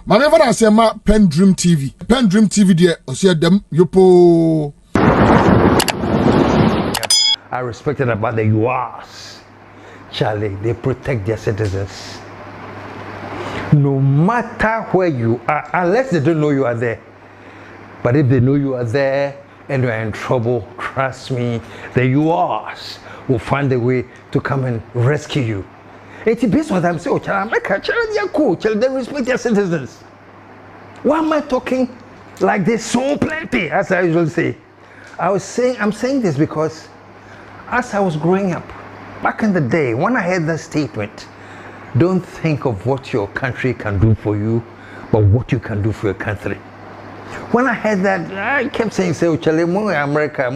Maneva na say ma PENDREAM TV. PENDREAM TV there osia dem yopo. I respected about the US. Charlie, they protect their citizens. No matter where you are, unless they don't know you are there. But if they know you are there and you are in trouble, trust me, the US will find a way to come and rescue you. It's based on them say, oh, America, they are cool, they respect their citizens. Why am I talking like this so plenty, as I usually say? I'm saying this because as I was growing up, back in the day, when I heard that statement, don't think of what your country can do for you, but what you can do for your country. When I heard that, I kept saying, say, America,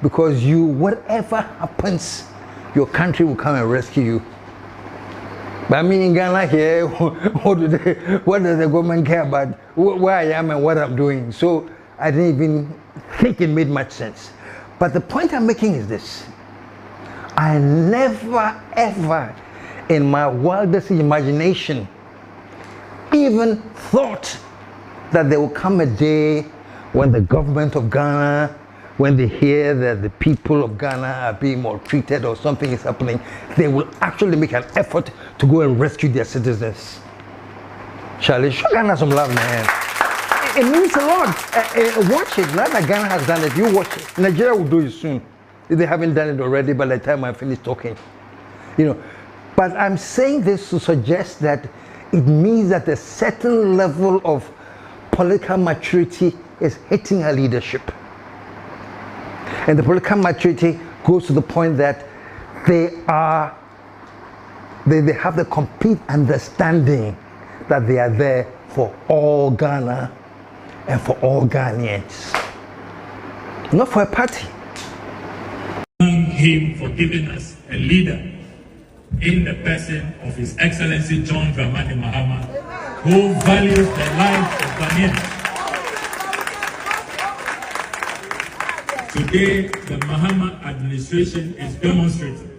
because you, whatever happens, your country will come and rescue you. But I mean, in Ghana here, what does the government care about where I am and what I'm doing? So I didn't even think it made much sense. But the point I'm making is this. I never, ever, in my wildest imagination, even thought that there will come a day when the government of Ghana, when they hear that the people of Ghana are being maltreated or something is happening, they will actually make an effort to go and rescue their citizens. Charlie, show Ghana some love, man. It means a lot. Watch it. Now that Ghana has done it, you watch it. Nigeria will do it soon. If they haven't done it already by the time I finish talking. You know, but I'm saying this to suggest that it means that a certain level of political maturity is hitting our leadership. And the political maturity goes to the point that they have the complete understanding that they are there for all Ghana and for all Ghanaians, not for a party. Thank him for giving us a leader in the person of His Excellency John Dramani Mahama, who values the life of Ghanaians. Today, the Mahama administration is demonstrating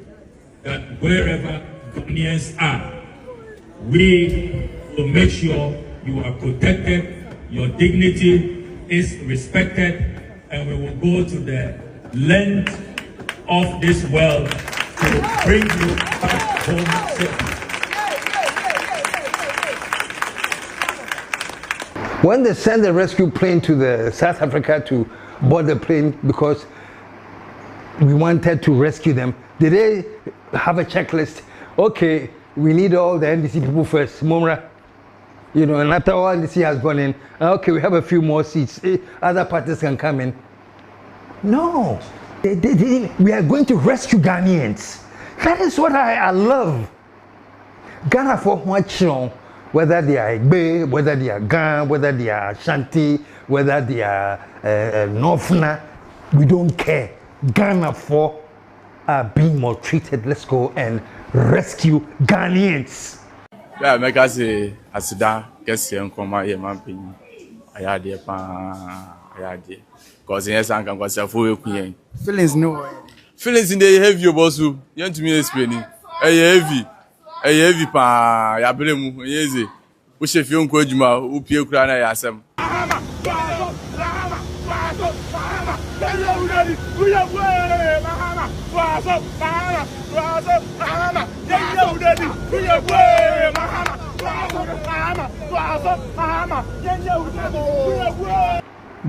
that wherever Ghanaians are, we will make sure you are protected, your dignity is respected, and we will go to the length of this world to bring you back home safely. When they send the rescue plane to the South Africa to board the plane because we wanted to rescue them, did they have a checklist? Okay, we need all the NDC people first, Momra. You know, and after all NDC has gone in, okay, we have a few more seats. Other parties can come in. No. We are going to rescue Ghanaians. That is what I love. Ghana for what you know, whether they are Igbe, whether they are Gan, whether they are Ashanti, whether they are Northna, we don't care. Ghana for are being maltreated. Let's go and rescue Ghanaians. Yeah, make us say asida KSM koma ye mampin ayade pa ayade cause yes an kan kwase afo ekuyen feelings no feelings in the heavy obosu yen to me explain heavy pa ya bremu yeze wo shefi onko adwuma wo pie kura na ya asem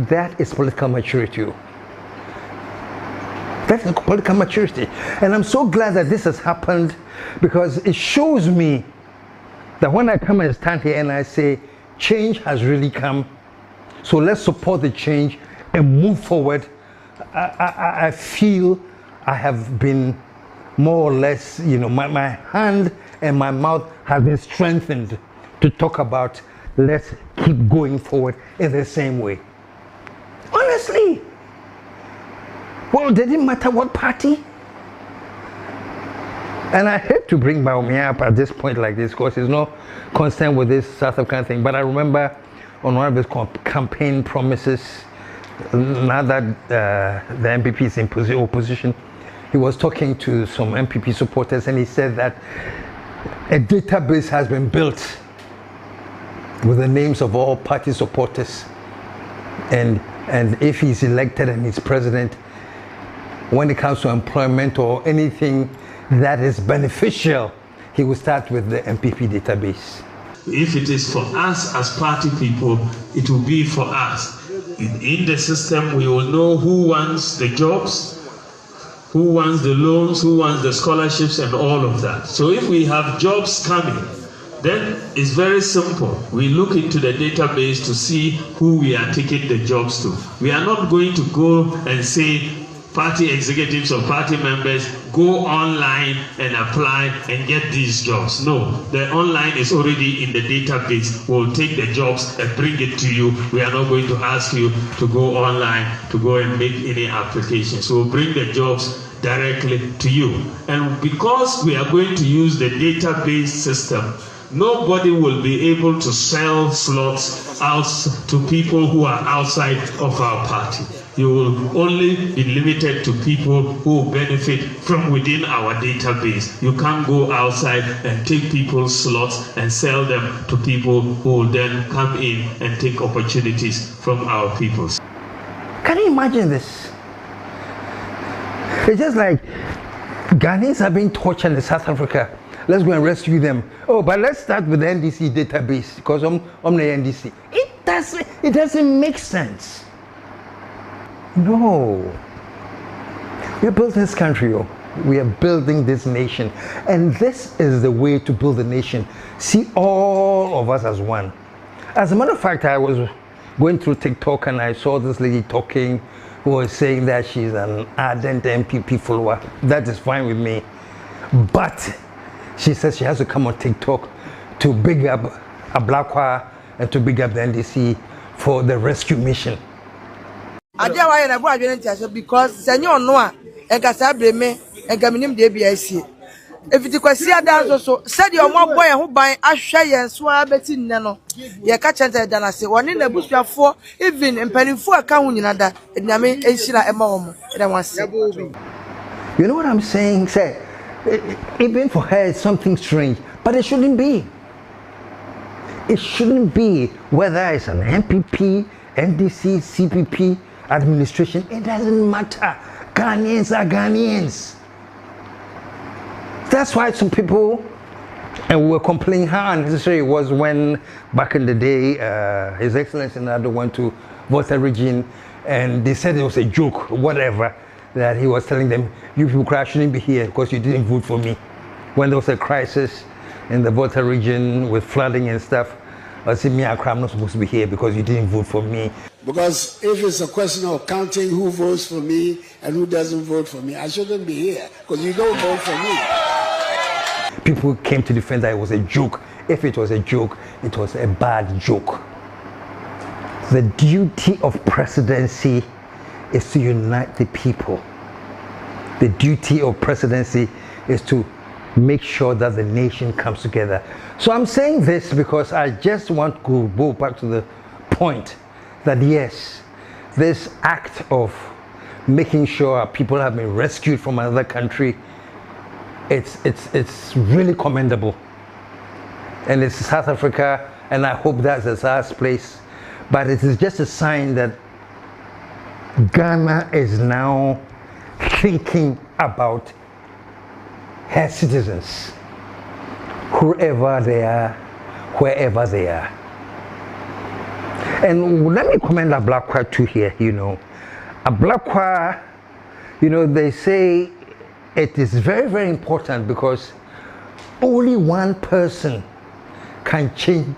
That is political maturity. That's political maturity. And I'm so glad that this has happened because it shows me that when I come and stand here and I say, change has really come, so let's support the change and move forward, I feel I have been more or less, you know, my hand and my mouth have been strengthened to talk about let's keep going forward in the same way. Honestly. Well, it didn't matter what party. And I hate to bring Mahama up at this point like this because he's not concerned with this South African thing. But I remember on one of his campaign promises, now that the NPP is in opposition, he was talking to some NPP supporters and he said that a database has been built with the names of all party supporters. And if he's elected and he's president, when it comes to employment or anything that is beneficial, he will start with the NPP database. If it is for us as party people, it will be for us. In the system, we will know who wants the jobs, who wants the loans, who wants the scholarships, and all of that. So if we have jobs coming, then it's very simple. We look into the database to see who we are taking the jobs to. We are not going to go and say, party executives or party members, go online and apply and get these jobs. No, the online is already in the database. We'll take the jobs and bring it to you. We are not going to ask you to go online to go and make any applications. We'll bring the jobs directly to you. And because we are going to use the database system, nobody will be able to sell slots out to people who are outside of our party. You will only be limited to people who benefit from within our database. You can't go outside and take people's slots and sell them to people who will then come in and take opportunities from our people. Can you imagine this? It's just like Ghanaians are being tortured in South Africa. Let's go and rescue them. Oh, but let's start with the NDC database because I'm the NDC. It doesn't make sense. No. We're building this country. We are building this nation. And this is the way to build a nation. See all of us as one. As a matter of fact, I was going through TikTok and I saw this lady talking who was saying that she's an ardent NPP follower. That is fine with me. But she says she has to come on TikTok to big up Ablakwa and to big up the NDC for the rescue mission. Because Senor Noah and Casabreme and Gaminim DBIC. If it was here, that's so said your more boy who buy Ashay and Swabet in Nano. Ye catch and than I say, one in the bush for even and penny for a cow in another, and Name Ashila a mom. You know what I'm saying? Say, even for her, it's something strange, but it shouldn't be. It shouldn't be whether it's an NPP, NDC, CPP administration. It doesn't matter. Ghanaians are Ghanaians. That's why some people and were complaining how unnecessary it was when back in the day His Excellency Nado went to Volta region and they said it was a joke, whatever, that he was telling them, you people shouldn't be here because you didn't vote for me. When there was a crisis in the Volta region with flooding and stuff, I said, me, I'm not supposed to be here because you didn't vote for me. Because if it's a question of counting who votes for me and who doesn't vote for me, I shouldn't be here because you don't vote for me. People came to defend that it was a joke. If it was a joke, it was a bad joke. The duty of presidency is to unite the people. The duty of presidency is to make sure that the nation comes together. So I'm saying this because I just want to go back to the point that yes, this act of making sure people have been rescued from another country, it's really commendable. And it's South Africa, and I hope that's the last place. But it is just a sign that Ghana is now thinking about her citizens, whoever they are, wherever they are. And let me commend Ablakwa too here, you know. Ablakwa, you know, they say it is very, very important because only one person can change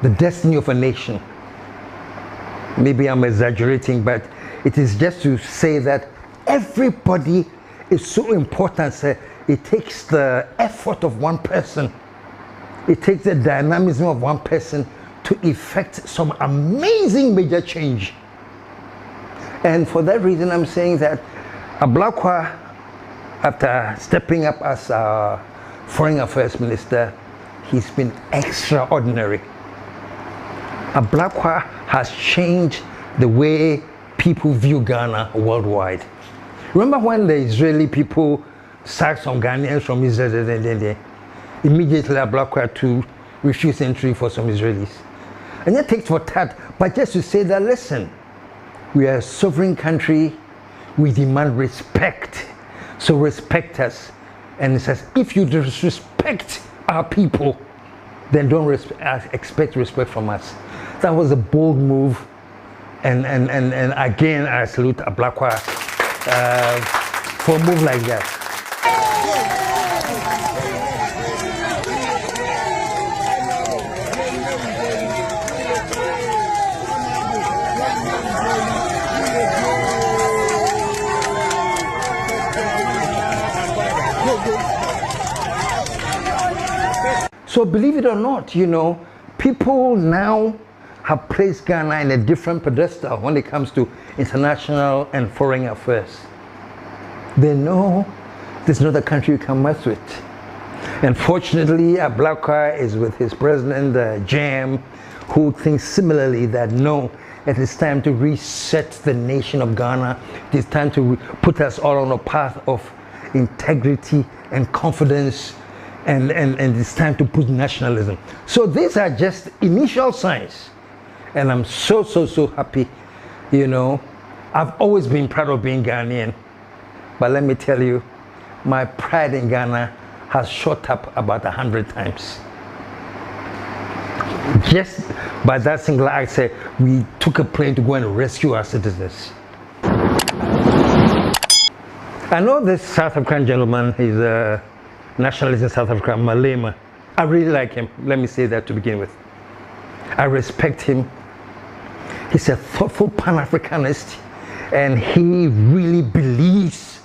the destiny of a nation. Maybe I'm exaggerating, but it is just to say that everybody is so important. So it takes the effort of one person. It takes the dynamism of one person to effect some amazing major change. And for that reason, I'm saying that Ablakwa, after stepping up as our Foreign Affairs Minister, he's been extraordinary. Ablakwa has changed the way people view Ghana worldwide. Remember when the Israeli people sacked some Ghanaians from Israel, immediately Ablakwa to refuse entry for some Israelis. And yet take for tat, but just to say that, listen, we are a sovereign country, we demand respect. So respect us. And it says, if you disrespect our people, then don't expect respect from us. That was a bold move. And again, I salute Ablakwa for a move like that. So believe it or not, you know, people now have placed Ghana in a different pedestal when it comes to international and foreign affairs. They know there's not a country you can mess with. And fortunately, Ablakwa is with his president, Jam, who thinks similarly that no, it is time to reset the nation of Ghana. It is time to put us all on a path of integrity and confidence. And it's time to put nationalism. So these are just initial signs. And I'm so happy. You know, I've always been proud of being Ghanaian. But let me tell you, my pride in Ghana has shot up about 100 times. Just by that single act, we took a plane to go and rescue our citizens. I know this South African gentleman, he's a nationalist in South Africa, Malema. I really like him. Let me say that to begin with. I respect him. He's a thoughtful Pan-Africanist, and he really believes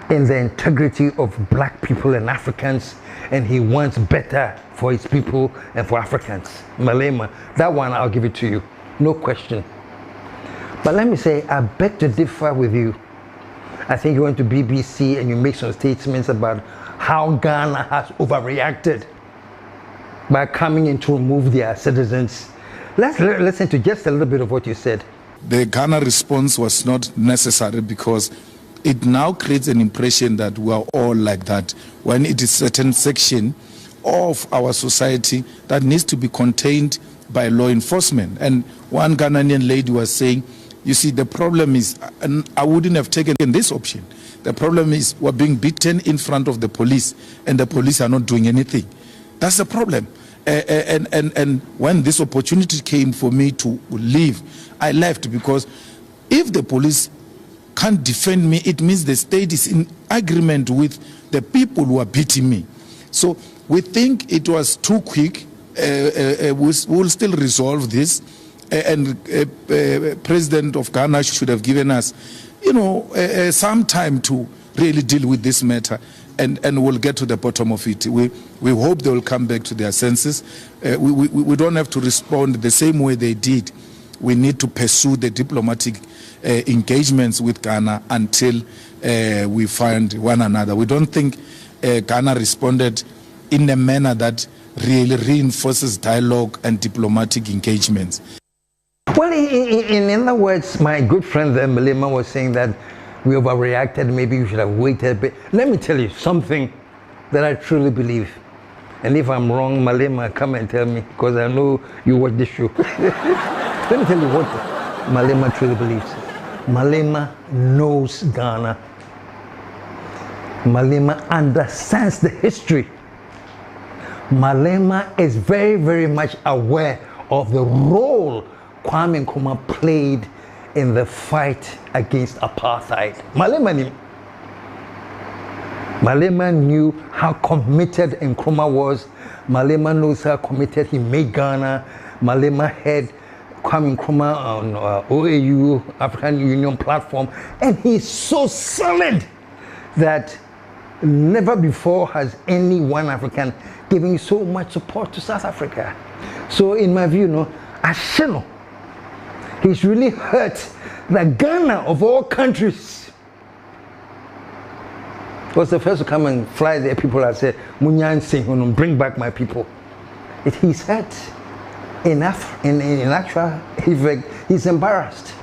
in the integrity of black people and Africans, and he wants better for his people and for Africans. Malema, that one I'll give it to you, no question. But let me say, I beg to differ with you. I think you went to BBC and you make some statements about how Ghana has overreacted by coming in to remove their citizens. Let's listen to just a little bit of what you said. The Ghana response was not necessary because it now creates an impression that we are all like that, when it is a certain section of our society that needs to be contained by law enforcement. And one Ghanaian lady was saying, you see, the problem is, and I wouldn't have taken this option. The problem is we're being beaten in front of the police and the police are not doing anything. That's the problem. And when this opportunity came for me to leave, I left because if the police can't defend me, it means the state is in agreement with the people who are beating me. So we think it was too quick. We'll still resolve this. And President of Ghana should have given us, you know, some time to really deal with this matter, and we'll get to the bottom of it. We hope they will come back to their senses. We don't have to respond the same way they did. We need to pursue the diplomatic engagements with Ghana until we find one another. We don't think Ghana responded in a manner that really reinforces dialogue and diplomatic engagements. Well, in other words, my good friend Malema was saying that we overreacted, maybe we should have waited a bit. Let me tell you something that I truly believe. And if I'm wrong, Malema, come and tell me, because I know you watch this show. Let me tell you what Malema truly believes. Malema knows Ghana. Malema understands the history. Malema is very, very much aware of the role Kwame Nkrumah played in the fight against apartheid. Malema knew how committed Nkrumah was. Malema knows how committed he made Ghana. Malema had Kwame Nkrumah on OAU, African Union platform, and he's so solid that never before has any one African given so much support to South Africa. So in my view, you know, Asheno, he's really hurt that Ghana, of all countries, was the first to come and fly there. People that said, Munyan Singh, bring back my people. He's hurt. In actual effect, he's embarrassed.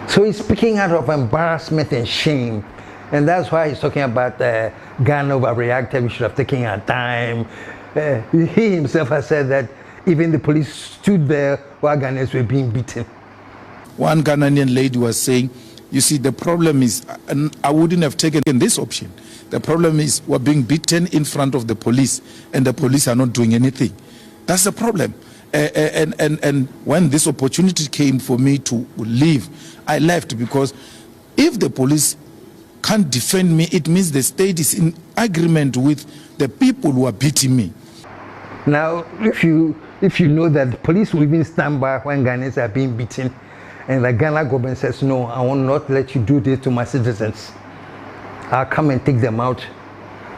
So he's speaking out of embarrassment and shame. And that's why he's talking about Ghana overreacted, we should have taken our time. He himself has said that even the police stood there while Ghanaians were being beaten. One Ghanaian lady was saying, you see, the problem is, and I wouldn't have taken this option. The problem is we're being beaten in front of the police and the police are not doing anything. That's the problem. And when this opportunity came for me to leave, I left, because if the police can't defend me, it means the state is in agreement with the people who are beating me. Now, if you know that the police will even stand by when Ghanaians are being beaten, and the Ghana government says, no, I will not let you do this to my citizens, I'll come and take them out.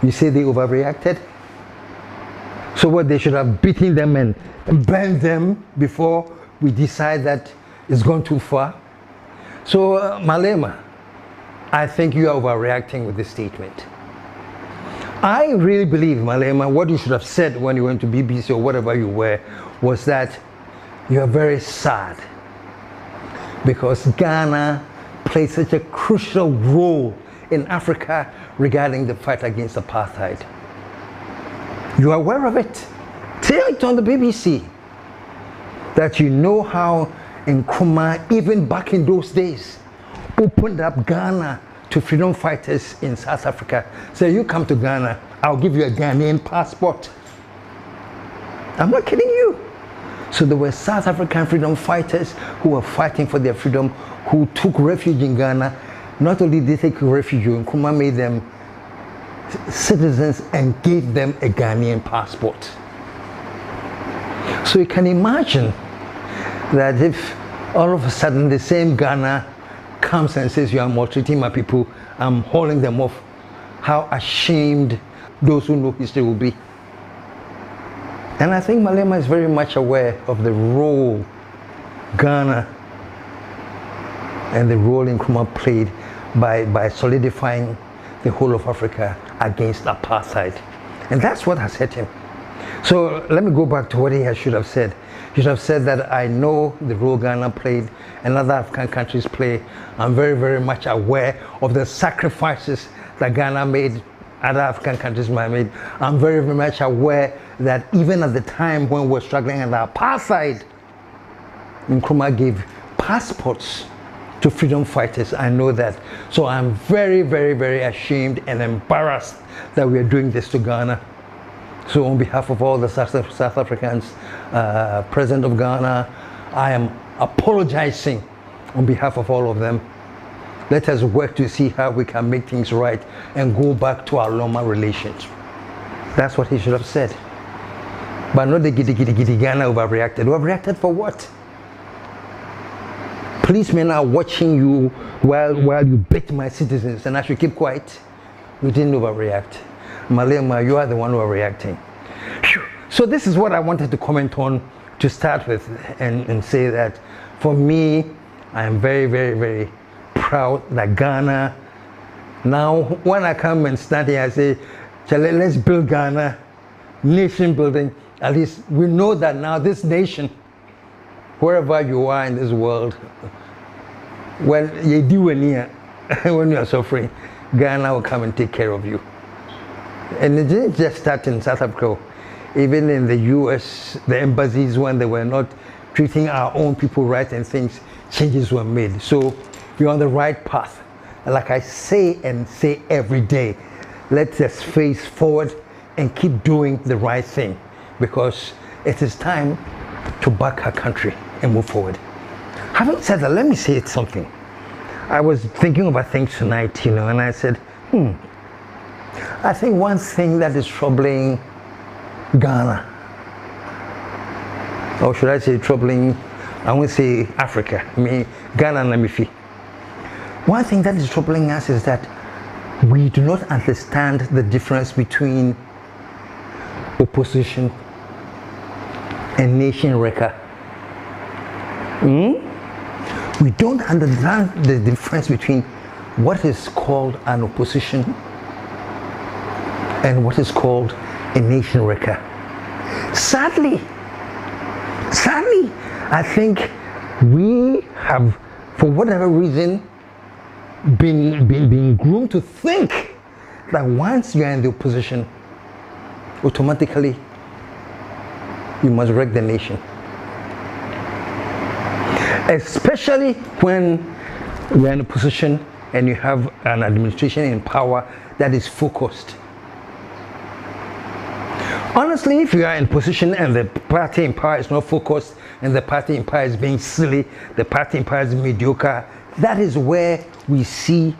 You say they overreacted? So what, they should have beaten them and burned them before we decide that it's gone too far? So Malema, I think you are overreacting with this statement. I really believe, Malema, what you should have said when you went to BBC or whatever you were was that you are very sad because Ghana plays such a crucial role in Africa regarding the fight against apartheid. You are aware of it. Tell it on the BBC that you know how Nkrumah, even back in those days, opened up Ghana to freedom fighters in South Africa. So you come to Ghana, I'll give you a Ghanaian passport. I'm not kidding you. So there were South African freedom fighters who were fighting for their freedom, who took refuge in Ghana. Not only did they take refuge, Nkrumah made them citizens and gave them a Ghanaian passport. So you can imagine that if all of a sudden the same Ghana comes and says, you are maltreating my people, I'm hauling them off, how ashamed those who know history will be. And I think Malema is very much aware of the role Ghana and the role Nkrumah played by solidifying the whole of Africa against apartheid. And that's what has hit him. So let me go back to what he should have said. He should have said that I know the role Ghana played and other African countries play. I'm very, very much aware of the sacrifices that Ghana made, other African countries made. I'm very, very much aware that even at the time when we were struggling under apartheid, Nkrumah gave passports to freedom fighters. I know that. So I'm very, very, very ashamed and embarrassed that we are doing this to Ghana. So on behalf of all the South Africans, President of Ghana, I am apologizing on behalf of all of them. Let us work to see how we can make things right and go back to our normal relations. That's what he should have said. But not the giddy Ghana overreacted. Overreacted for what? Policemen are watching you while you beat my citizens and I should keep quiet. We didn't overreact. Malema, you are the one who are reacting. So this is what I wanted to comment on to start with and say that for me, I am very, very, very proud that Ghana, now when I come and stand here, I say, let's build Ghana, nation building. At least we know that now this nation, wherever you are in this world, when you do when you are suffering, Ghana will come and take care of you. And it didn't just start in South Africa. Even in the US, the embassies, when they were not treating our own people right and things, changes were made. So we're on the right path. Like I say and say every day, let us face forward and keep doing the right thing, because it is time to back our country and move forward. Having said that, let me say something. I was thinking about things tonight, and I said, I think one thing that is troubling Ghana, or should I say troubling, I won't say Africa, I mean Ghana and Namifi. One thing that is troubling us is that we do not understand the difference between opposition and nation wrecker. We don't understand the difference between what is called an opposition and what is called a nation wrecker. Sadly, I think we have, for whatever reason, been groomed to think that once you are in the opposition, automatically you must wreck the nation. Especially when you're in a position and you have an administration in power that is focused. Honestly, if you are in position and the party in power is not focused, and the party in power is being silly, the party in power is mediocre, that is where we see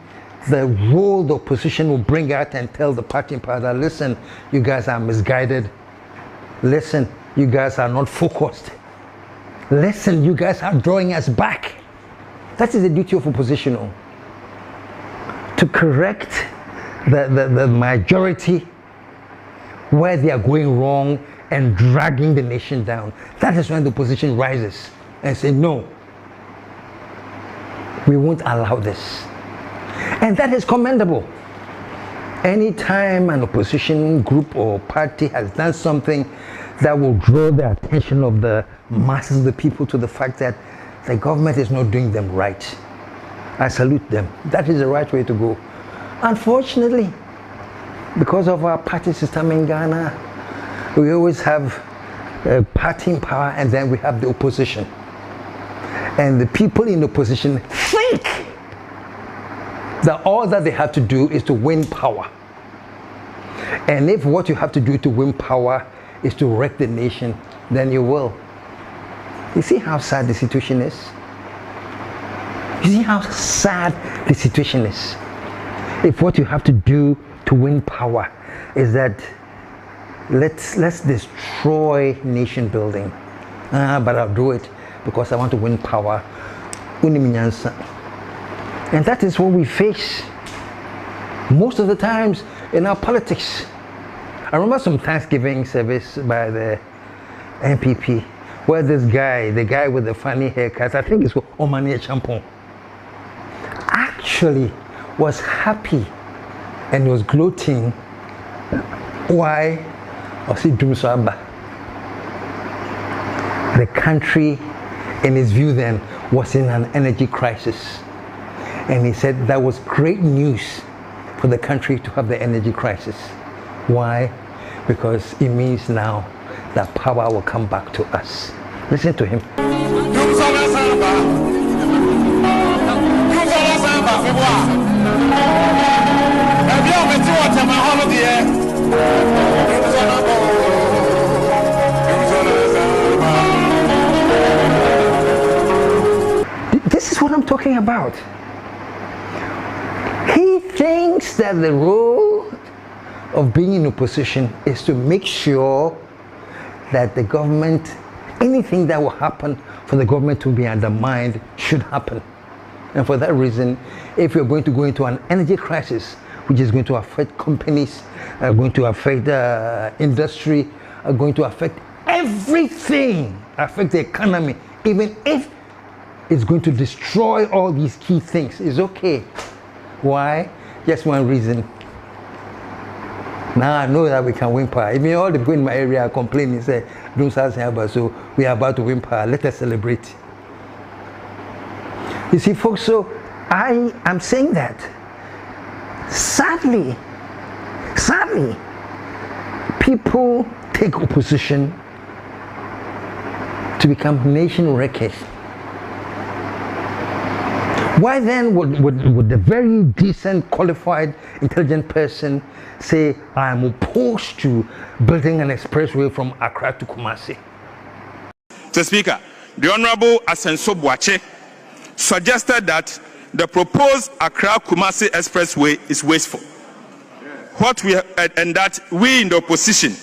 the role the opposition will bring out and tell the party in power that, listen, you guys are misguided. Listen, you guys are not focused. Listen, you guys are drawing us back. That is the duty of opposition, to correct the majority where they are going wrong and dragging the nation down. That is when the opposition rises and say, no, we won't allow this. And that is commendable. Anytime an opposition group or party has done something that will draw the attention of the masses of the people to the fact that the government is not doing them right, I salute them. That is the right way to go. Unfortunately, because of our party system in Ghana, we always have a party in power and then we have the opposition. And the people in the opposition think that all that they have to do is to win power. And if what you have to do to win power is to wreck the nation, then you will. You see how sad the situation is? You see how sad the situation is? If what you have to do to win power is that let's destroy nation building. But I'll do it because I want to win power. And that is what we face most of the times in our politics. I remember some Thanksgiving service by the NPP where this guy, the guy with the funny haircut, I think it's Omani Champon, actually was happy and was gloating. Why? The country, in his view then, was in an energy crisis. And he said that was great news for the country to have the energy crisis. Why? Because it means now that power will come back to us. Listen to him. This is what I'm talking about. He thinks that the role of being in opposition is to make sure that the government, anything that will happen for the government to be undermined should happen. And for that reason, if you're going to go into an energy crisis, which is going to affect companies, going to affect industry, going to affect everything, affect the economy, even if it's going to destroy all these key things, it's okay. Why? Just one reason. Now I know that we can win power. Even all the people in my area are complaining, say, so we are about to win power. Let us celebrate. You see, folks, so I am saying that sadly, people take opposition to become nation wreckers. Why then would the very decent, qualified, intelligent person say, I am opposed to building an expressway from Accra to Kumasi? Mr. Speaker, the Honorable Asenso Boache suggested that the proposed Accra-Kumasi expressway is wasteful. And that we in the opposition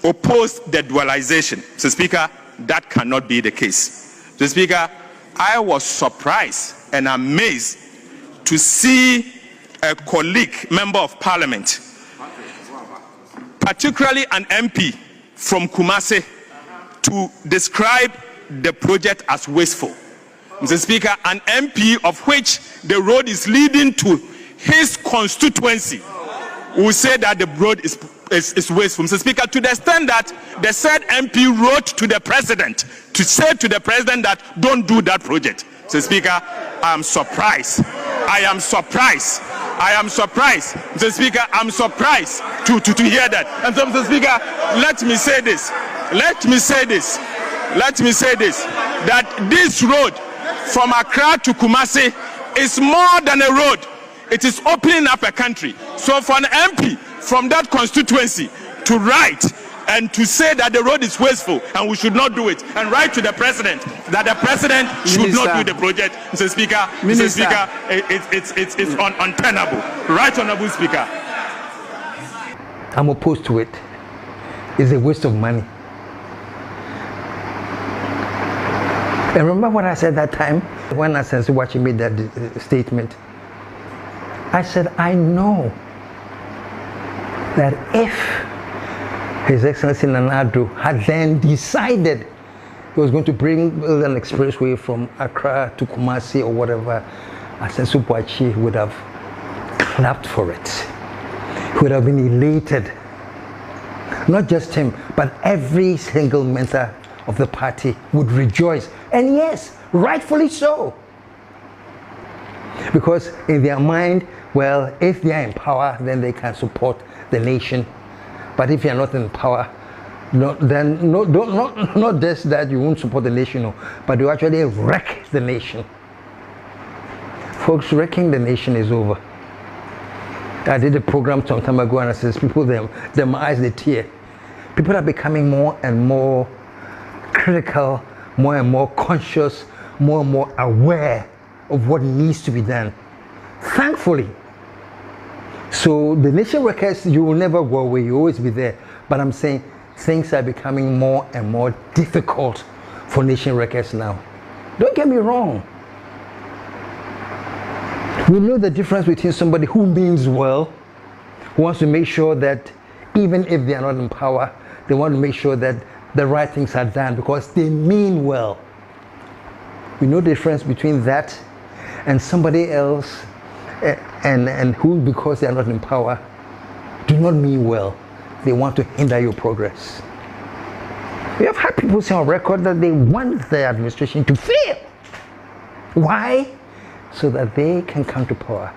oppose the dualization. Mr. Speaker, that cannot be the case. Mr. Speaker, I was surprised and amazed to see a colleague, member of parliament, particularly an MP from Kumasi, to describe the project as wasteful. Mr. Speaker, an MP of which the road is leading to his constituency will say that the road is wasteful. Mr. Speaker, to the extent that the said MP wrote to the president to say to the president that don't do that project. Mr. Speaker, I am surprised. I am surprised. I am surprised. Mr. Speaker, I'm surprised to hear that. And so, Mr. Speaker, let me say this. let me say this, that this road from Accra to Kumasi is more than a road. It is opening up a country. So for an MP from that constituency to write and to say that the road is wasteful and we should not do it, and write to the president that the president should not do the project, Mr. Speaker, it's untenable. Right, Honorable Speaker. I'm opposed to it. It's a waste of money. And remember what I said that time when Asensewakye made that statement? I said, I know that if His Excellency Nana Addo had then decided he was going to build an expressway from Accra to Kumasi or whatever, Asensewakye would have clapped for it. He would have been elated. Not just him, but every single member of the party would rejoice. And yes, rightfully so. Because in their mind, well, if they are in power, then they can support the nation. But if you are not in power, not just that you won't support the nation, no, but you actually wreck the nation. Folks, wrecking the nation is over. I did a program some time ago and I said, people, their eyes, they tear. People are becoming more and more critical, more and more conscious, more and more aware of what needs to be done. Thankfully. So the nation workers, you will never go away, you will always be there. But I'm saying things are becoming more and more difficult for nation workers now. Don't get me wrong. We know the difference between somebody who means well, who wants to make sure that even if they are not in power, they want to make sure that the right things are done because they mean well. We know the difference between that and somebody else and who, because they are not in power, do not mean well. They want to hinder your progress. We have had people say on record that they want the administration to fail. Why? So that they can come to power.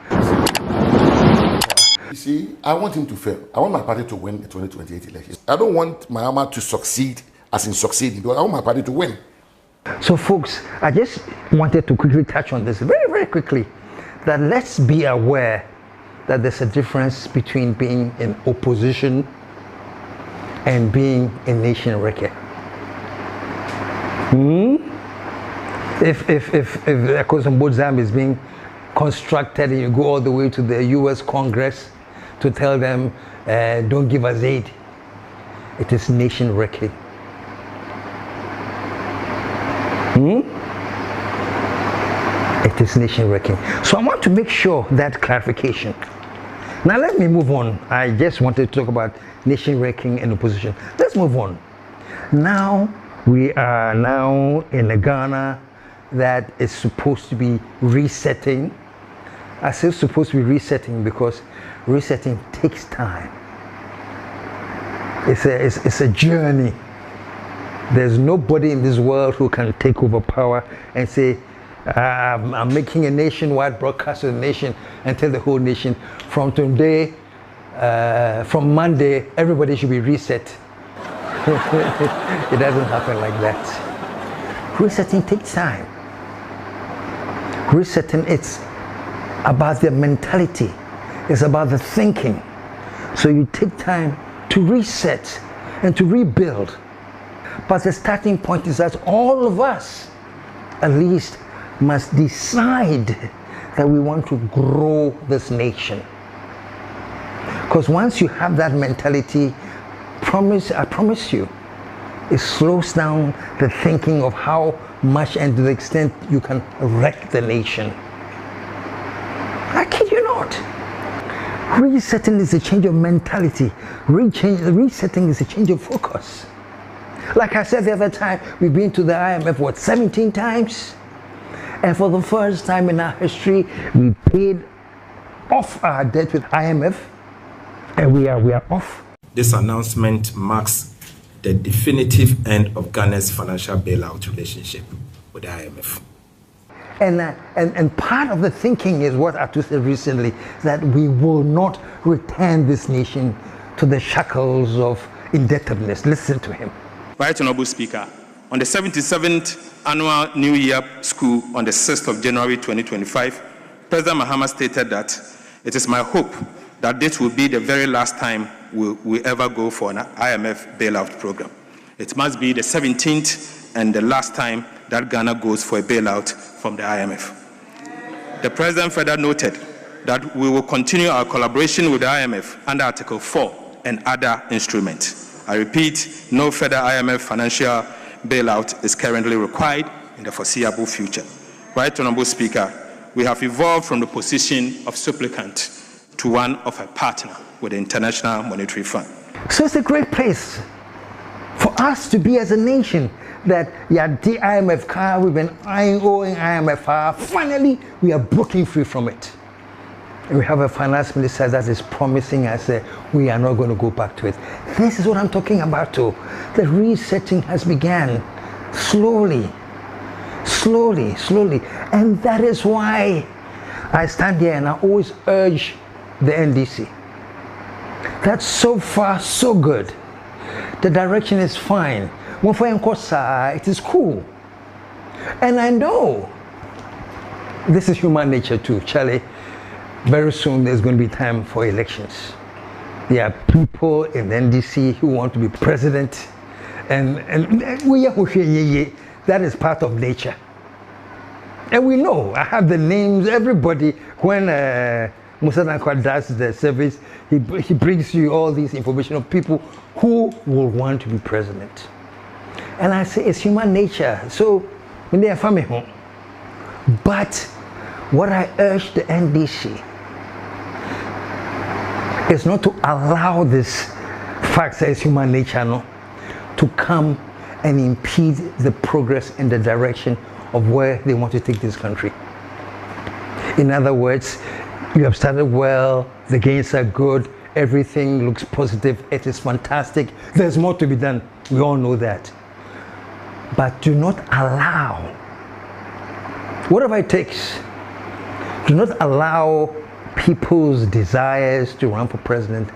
You see, I want him to fail. I want my party to win the 2028 elections. I don't want Mahama to succeed as in succeeding, because I want my party to win. So folks, I just wanted to quickly touch on this very, very quickly, that let's be aware that there's a difference between being in opposition and being a nation wrecker. If Ekosombodzam is being constructed and you go all the way to the US Congress to tell them, don't give us aid, it is nation wrecking. It is nation wrecking. So I want to make sure that clarification. Now let me move on. I just wanted to talk about nation wrecking and opposition. Let's move on. Now we are now in a Ghana that is supposed to be resetting. I say supposed to be resetting because resetting takes time. It's a journey. There's nobody in this world who can take over power and say, I'm making a nationwide broadcast to the nation and tell the whole nation from today, from Monday, everybody should be reset. It doesn't happen like that. Resetting takes time. Resetting, it's about the mentality. It's about the thinking. So you take time to reset and to rebuild. But the starting point is that all of us, at least, must decide that we want to grow this nation. Because once you have that mentality, I promise you, it slows down the thinking of how much and to the extent you can wreck the nation. I kid you not. Resetting is a change of mentality. Resetting is a change of focus. Like I said the other time, we've been to the IMF, 17 times? And for the first time in our history, we paid off our debt with IMF, and we are off. This announcement marks the definitive end of Ghana's financial bailout relationship with the IMF. And part of the thinking is what Atu said recently, that we will not return this nation to the shackles of indebtedness. Listen to him. Right Honorable Speaker, on the 77th Annual New Year School on the 6th of January 2025, President Mahama stated that it is my hope that this will be the very last time we ever go for an IMF bailout program. It must be the 17th and the last time that Ghana goes for a bailout from the IMF. The President further noted that we will continue our collaboration with the IMF under Article 4 and other instruments. I repeat, no further IMF financial bailout is currently required in the foreseeable future. Right Honorable Speaker, we have evolved from the position of supplicant to one of a partner with the International Monetary Fund. So it's a great place for us to be as a nation that the IMF car, we've been eyeing IMF, finally we are breaking free from it. And we have a finance minister that is promising us we are not going to go back to it. This is what I'm talking about too. The resetting has begun slowly. And that is why I stand here and I always urge the NDC. That's so far so good. The direction is fine. It is cool. And I know this is human nature too, Charlie. Very soon there's going to be time for elections. There are people in the NDC who want to be president, and that is part of nature. And we know, I have the names, everybody, when Musa Dankwa does the service, he brings you all this information of people who will want to be president. And I say it's human nature, so when they are family home. But what I urge the NDC is not to allow this fact that it's human nature to come and impede the progress in the direction of where they want to take this country. In other words, you have started well, the gains are good, everything looks positive, it is fantastic, there's more to be done, we all know that. But do not allow, whatever it takes, do not allow people's desires to run for president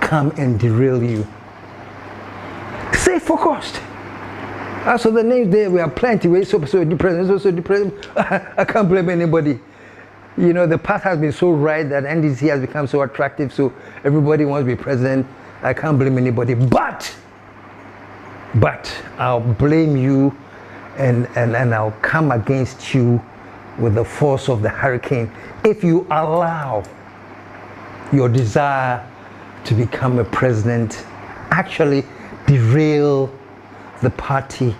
come and derail you. Stay focused. As for the names there, we have plenty. We're so depressed. I can't blame anybody. You know, the path has been so right that NDC has become so attractive, so everybody wants to be president. I can't blame anybody. But I'll blame you and I'll come against you with the force of the hurricane if you allow your desire to become a president actually derail the party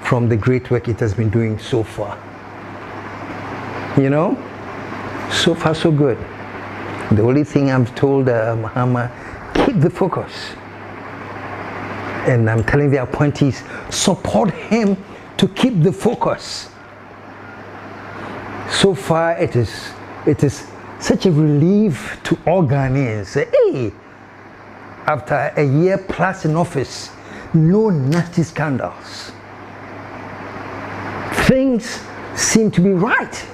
from the great work it has been doing so far. You know, so far so good. The only thing I've told Mahama, keep the focus. And I'm telling the appointees, support him to keep the focus. So far it is such a relief to all Ghanaians. Hey, after a year plus in office, no nasty scandals. Things seem to be right.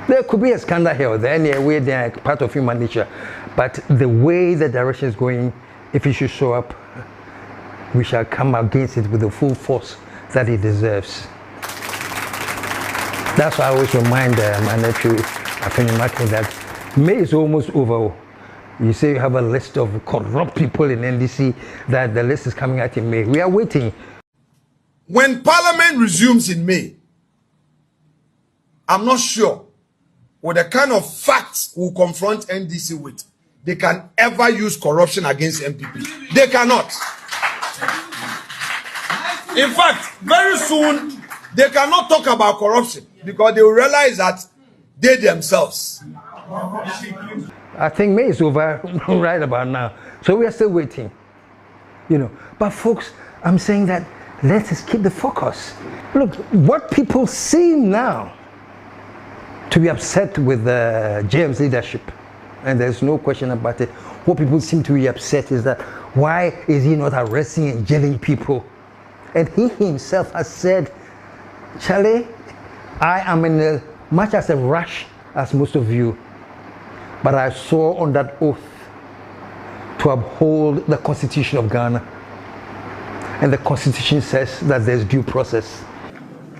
There could be a scandal here or there, anyway, they're part of human nature. But the way the direction is going, if it should show up, we shall come against it with the full force that it deserves. That's why I always remind my nephew, Afeni, that May is almost over. You say you have a list of corrupt people in NDC, that the list is coming out in May. We are waiting. When Parliament resumes in May, I'm not sure with the kind of facts we'll confront NDC with, they can ever use corruption against NPP. They cannot. In fact, very soon, they cannot talk about corruption because they will realize that they themselves. I think May is over right about now. So we are still waiting. You know. But folks, I'm saying that let us keep the focus. Look, what people seem now to be upset with JM's leadership, and there's no question about it, what people seem to be upset is that why is he not arresting and jailing people? And he himself has said, Charlie, I am in much as a rush as most of you, but I swore on that oath to uphold the Constitution of Ghana. And the Constitution says that there's due process.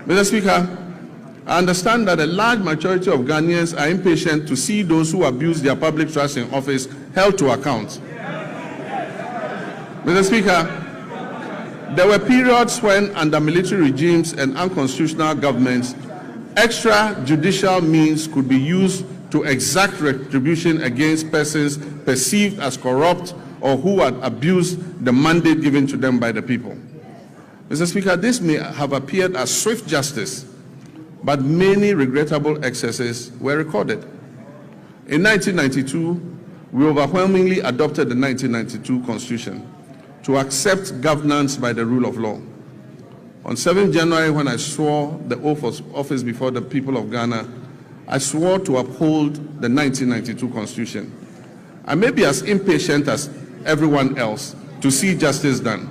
Mr. Speaker, I understand that a large majority of Ghanaians are impatient to see those who abuse their public trust in office held to account. Mr. Speaker, there were periods when, under military regimes and unconstitutional governments, extrajudicial means could be used to exact retribution against persons perceived as corrupt or who had abused the mandate given to them by the people. Mr. Speaker, this may have appeared as swift justice, but many regrettable excesses were recorded. In 1992, we overwhelmingly adopted the 1992 Constitution to accept governance by the rule of law. On 7th January, when I swore the oath of office before the people of Ghana, I swore to uphold the 1992 Constitution. I may be as impatient as everyone else to see justice done,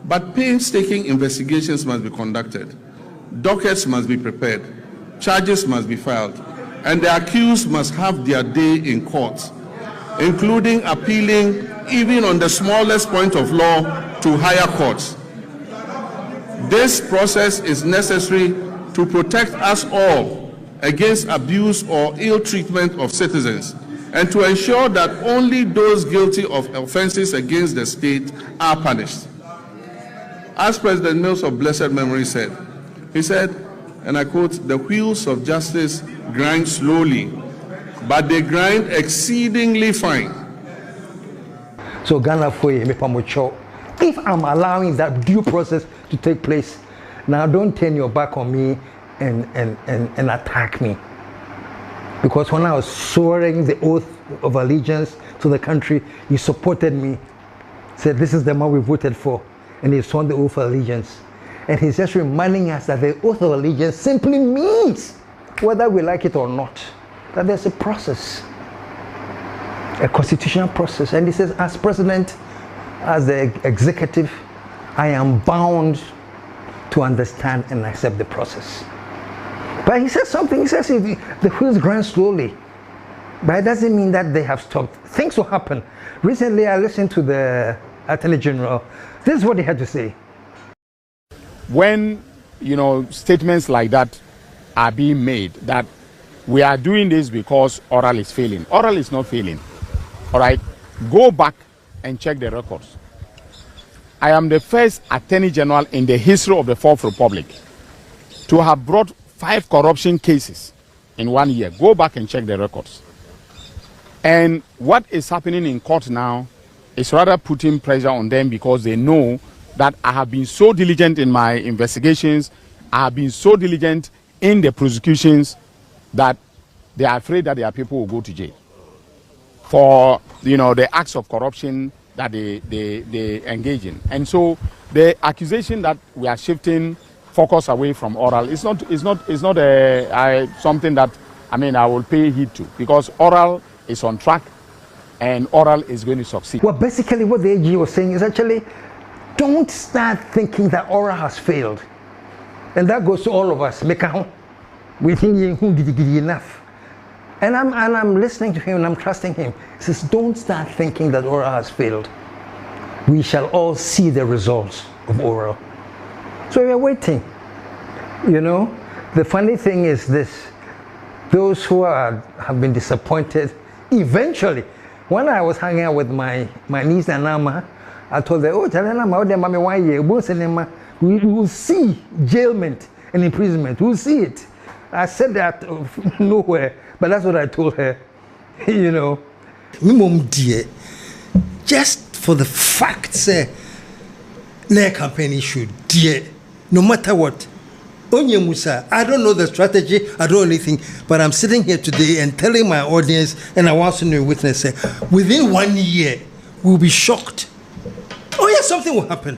but painstaking investigations must be conducted. Dockets must be prepared, charges must be filed, and the accused must have their day in court, including appealing even on the smallest point of law to higher courts. This process is necessary to protect us all against abuse or ill treatment of citizens and to ensure that only those guilty of offenses against the state are punished. As President Mills of blessed memory said, he said, and I quote, "The wheels of justice grind slowly, but they grind exceedingly fine." So Ghana if I'm allowing that due process to take place, now don't turn your back on me and attack me. Because when I was swearing the oath of allegiance to the country, you supported me, said this is the man we voted for, and he sworn the oath of allegiance. And he's just reminding us that the oath of allegiance simply means, whether we like it or not, that there's a process, a constitutional process. And he says, as president, as the executive, I am bound to understand and accept the process. But he says something, he says the wheels grind slowly. But it doesn't mean that they have stopped. Things will happen. Recently, I listened to the Attorney General. This is what he had to say. When, statements like that are being made, that we are doing this because oral is failing. Oral is not failing. All right? Go back and check the records. I am the first Attorney General in the history of the Fourth Republic to have brought 5 corruption cases in 1 year. Go back and check the records. And what is happening in court now is rather putting pressure on them because they know that I have been so diligent in my investigations, I have been so diligent in the prosecutions that they are afraid that their people will go to jail for the acts of corruption that they engage in. And so the accusation that we are shifting focus away from oral is not something that I will pay heed to, because oral is on track and oral is going to succeed. Well, basically what the AG was saying is actually, don't start thinking that oral has failed. And that goes to all of us. We think enough. And I'm listening to him and I'm trusting him. He says, don't start thinking that oral has failed. We shall all see the results of oral. So we are waiting. The funny thing is this. Those who have been disappointed, eventually, when I was hanging out with my niece and Nama, I told her, we will see jailment and imprisonment. We'll see it. I said that nowhere, but that's what I told her. Just for the facts, their campaign issue, no matter what. I don't know the strategy, I don't know anything, but I'm sitting here today and telling my audience, and I want to know witness, within 1 year, we'll be shocked. Oh yeah, something will happen.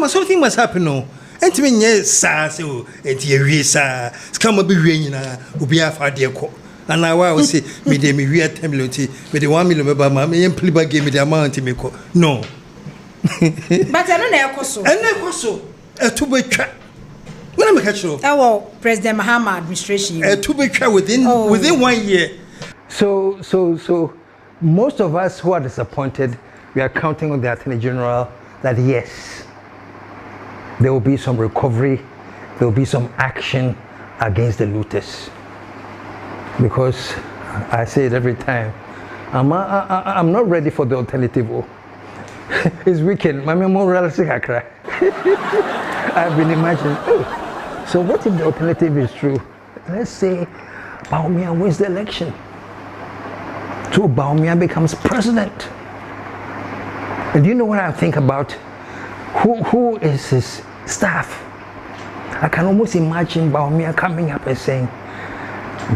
Something must happen now. And to me, yes, and now I will say, me de me real template, me the 1 million me and pliba give me the amount to me. No. But I don't know so. And never so. A 2 big trap. When I'm catch you. Oh, President Mahama administration. A 2 big trap within 1 year. So most of us who are disappointed, we are counting on the Attorney General that yes, there will be some recovery, there will be some action against the looters. Because I say it every time, I'm not ready for the alternative. It's weekend. My memorial is I've been imagining, so what if the alternative is true? Let's say Bawumia wins the election. So Bawumia becomes president. And do you know what I think about? Who is his staff? I can almost imagine Bawumia coming up and saying,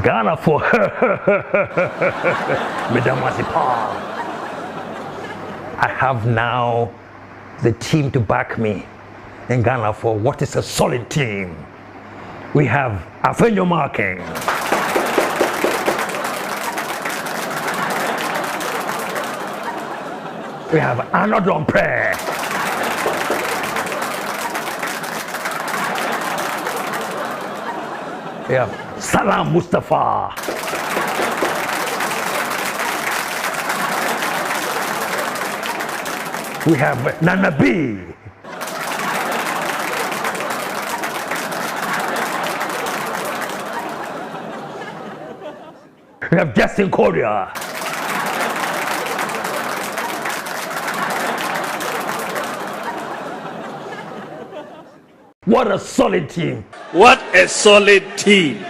Ghana for Madam Wasipa. I have now the team to back me in Ghana for what is a solid team. We have Afenyo Marking. We have Anodon Prayer. We have Salam Mustafa. We have Nana B. We have Justin Korea. What a solid team. What a solid team.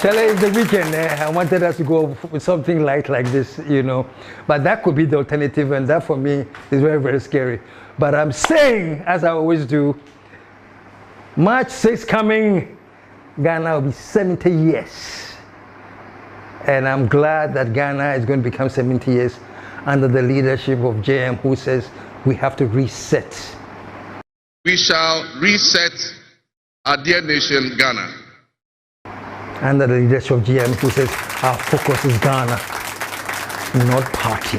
Chale, it's the weekend. I wanted us to go with something light like this, you know. But that could be the alternative, and that for me is very, very scary. But I'm saying, as I always do, March 6th coming, Ghana will be 70 years. And I'm glad that Ghana is going to become 70 years under the leadership of JM, who says we have to reset. We shall reset our dear nation, Ghana. Under the leadership of GM, who says our focus is Ghana, not party.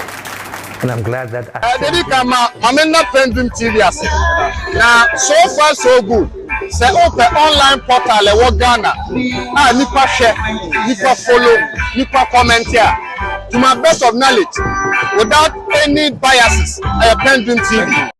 And I'm glad that I'm not PENDREAM TV. Now, so far so good. Say open online portal le Ghana. Nipa share, nipa follow, nipa comment here. To my best of knowledge, without any biases, PENDREAM TV.